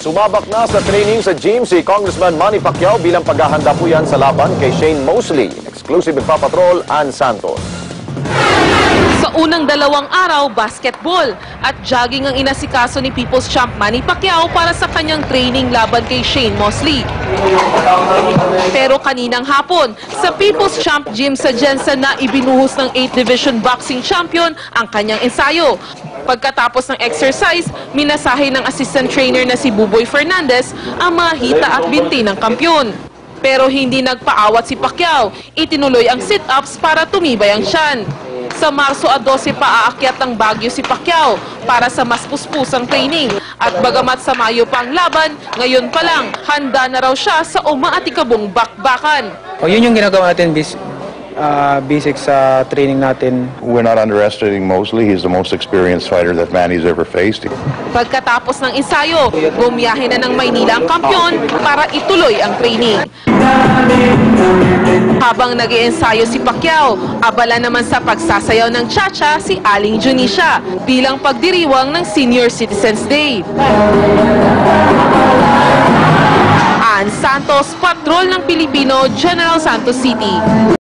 Sumabak na sa training sa gym si Congressman Manny Pacquiao bilang paghahanda po yan sa laban kay Shane Mosley. Exclusive Nagpapatrol, Ann Santos. Sa unang 2 araw, basketball at jogging ang inasikaso ni People's Champ Manny Pacquiao para sa kanyang training laban kay Shane Mosley. Pero kaninang hapon, sa People's Champ Gym sa Jensen na ibinuhos ng 8th Division Boxing Champion ang kanyang ensayo. Pagkatapos ng exercise, minasahe ng assistant trainer na si Buboy Fernandez ang mga hita at binti ng kampyon. Pero hindi nagpaawat si Pacquiao, itinuloy ang sit-ups para tumibay ang tiyan. Sa Marso 12 pa aakyat ng Baguio si Pacquiao para sa mas puspusang training. At bagamat sa Mayo pa ang laban, ngayon pa lang, handa na raw siya sa umaatikabong bakbakan. Yun yung ginagawa natin, basic sa training natin. We're not underestimating Mosley. He's the most experienced fighter that Manny's ever faced. Pagkatapos ng ensayo, bumiyahe na ng Maynila ang kampyon para ituloy ang training. Habang nag-iensayo si Pacquiao, abala naman sa pagsasayaw ng cha-cha si Aling Junisha bilang pagdiriwang ng Senior Citizens Day. Ann Santos, Patrol ng Pilipino, General Santos City.